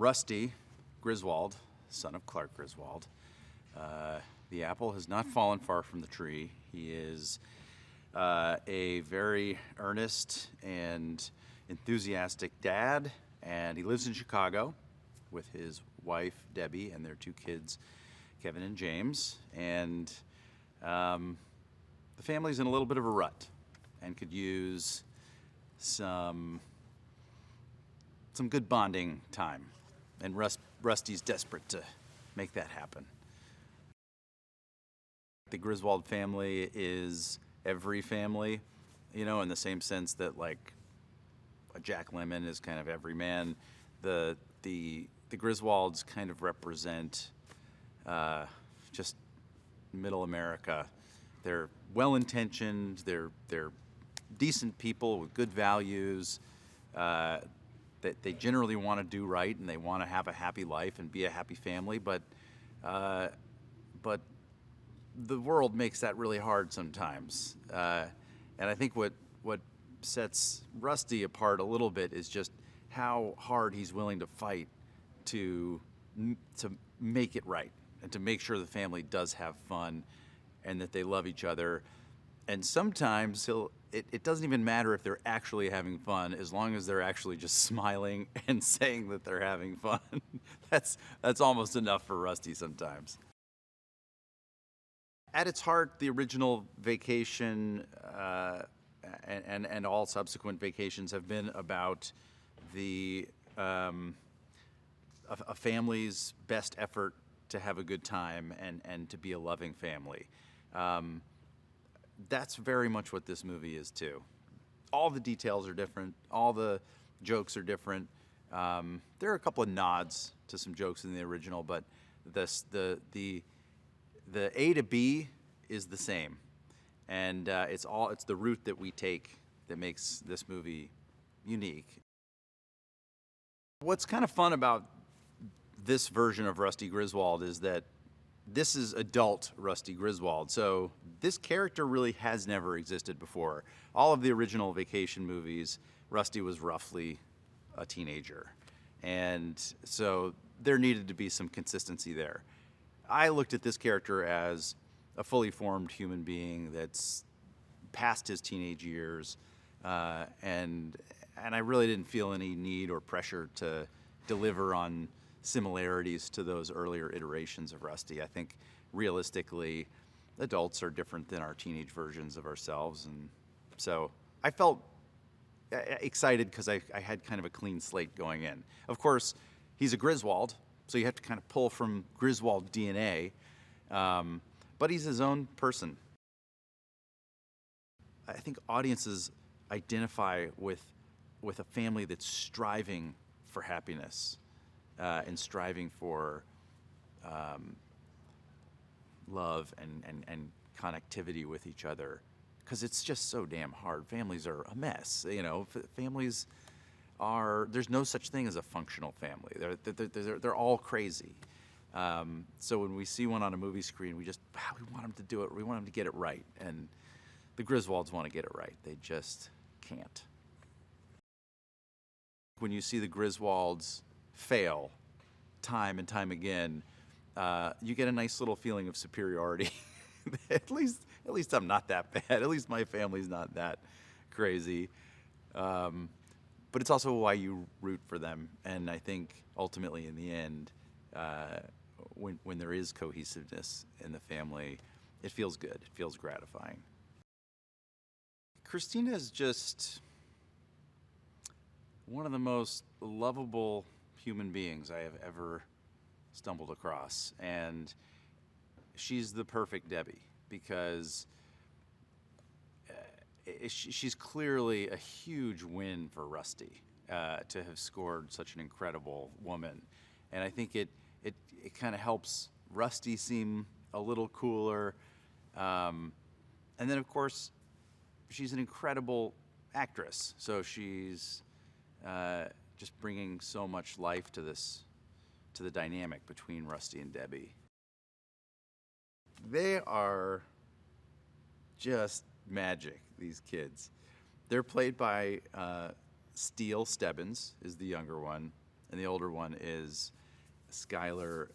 Rusty Griswold, son of Clark Griswold, the apple has not fallen far from the tree. He is a very earnest and enthusiastic dad, and he lives in Chicago with his wife, Debbie, and their 2 kids, Kevin and James. And the family's in a little bit of a rut and could use some good bonding time. And Rusty's desperate to make that happen. The Griswold family is every family, you know, in the same sense that like a Jack Lemmon is kind of every man. The Griswolds kind of represent just middle America. They're well-intentioned, they're decent people with good values, that they generally want to do right and they want to have a happy life and be a happy family, but the world makes that really hard sometimes. And I think what sets Rusty apart a little bit is just how hard he's willing to fight to make it right and to make sure the family does have fun and that they love each other. And sometimes it doesn't even matter if they're actually having fun, as long as they're actually just smiling and saying that they're having fun. That's almost enough for Rusty sometimes. At its heart, the original Vacation and all subsequent vacations have been about a family's best effort to have a good time and to be a loving family. That's very much what this movie is too. All the details are different. All the jokes are different. There are a couple of nods to some jokes in the original, but the A to B is the same, and it's the route that we take that makes this movie unique. What's kind of fun about this version of Rusty Griswold is that this is adult Rusty Griswold, so this character really has never existed before. All of the original Vacation movies, Rusty was roughly a teenager, and so there needed to be some consistency there. I looked at this character as a fully formed human being that's past his teenage years, and I really didn't feel any need or pressure to deliver on similarities to those earlier iterations of Rusty. I think realistically, adults are different than our teenage versions of ourselves, and so I felt excited because I had kind of a clean slate going in. Of course, he's a Griswold, so you have to kind of pull from Griswold DNA, but he's his own person. I think audiences identify with a family that's striving for happiness and striving for love and connectivity with each other, because it's just so damn hard. Families are a mess, you know. Families there's no such thing as a functional family. They're all crazy. So when we see one on a movie screen, we want them to do it. We want them to get it right. And the Griswolds want to get it right. They just can't. When you see the Griswolds fail time and time again, you get a nice little feeling of superiority. At least I'm not that bad. At least my family's not that crazy. But it's also why you root for them. And I think ultimately in the end, when there is cohesiveness in the family, it feels good. It feels gratifying. Christina is just one of the most lovable human beings I have ever stumbled across. And she's the perfect Debbie, because she's clearly a huge win for Rusty to have scored such an incredible woman. And I think it kind of helps Rusty seem a little cooler. And then, of course, she's an incredible actress. So she's just bringing so much life to the dynamic between Rusty and Debbie. They are just magic, these kids. They're played by Steele Stebbins, is the younger one, and the older one is Skylar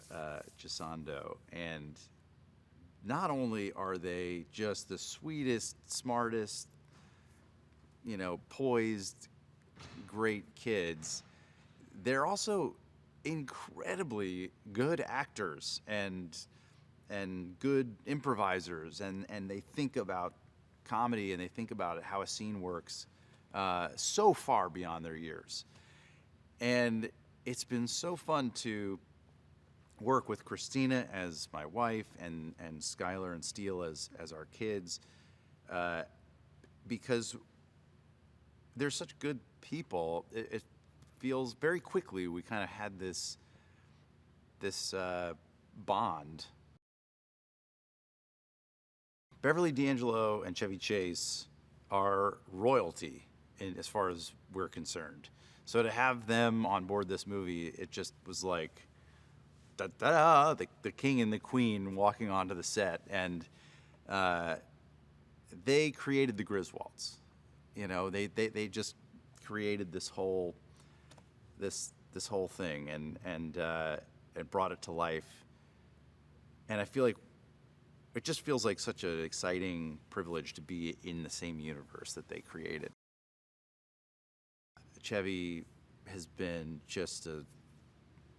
Gisando. And not only are they just the sweetest, smartest, poised, great kids, they're also incredibly good actors and good improvisers, and they think about comedy and they think about how a scene works so far beyond their years. And it's been so fun to work with Christina as my wife and Skylar and Steele as our kids, because they're such good people. It feels very quickly we kind of had this bond. Beverly D'Angelo and Chevy Chase are royalty as far as we're concerned. So to have them on board this movie, it just was like, da-da-da, the king and the queen walking onto the set. And they created the Griswolds. They just created this whole thing and brought it to life. And I feel like it just feels like such an exciting privilege to be in the same universe that they created. Chevy has been just a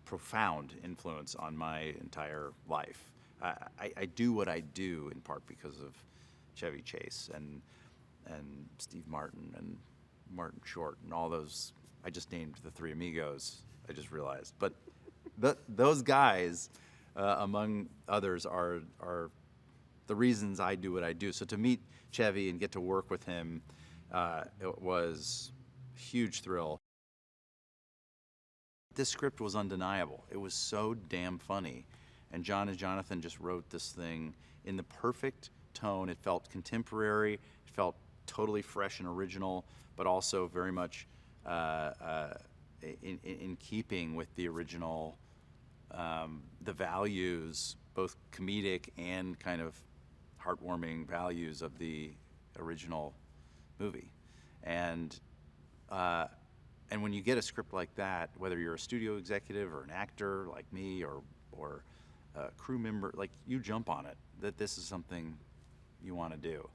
profound influence on my entire life. I do what I do in part because of Chevy Chase and Steve Martin and Martin Short and all those. I just named the three amigos, I just realized. But those guys, among others, are the reasons I do what I do. So to meet Chevy and get to work with him, it was a huge thrill. This script was undeniable. It was so damn funny. And John and Jonathan just wrote this thing in the perfect tone. It felt contemporary, it felt totally fresh and original, but also very much in keeping with the original, the values, both comedic and kind of heartwarming values of the original movie. And when you get a script like that, whether you're a studio executive or an actor like me or a crew member, like, you jump on it, that this is something you want to do.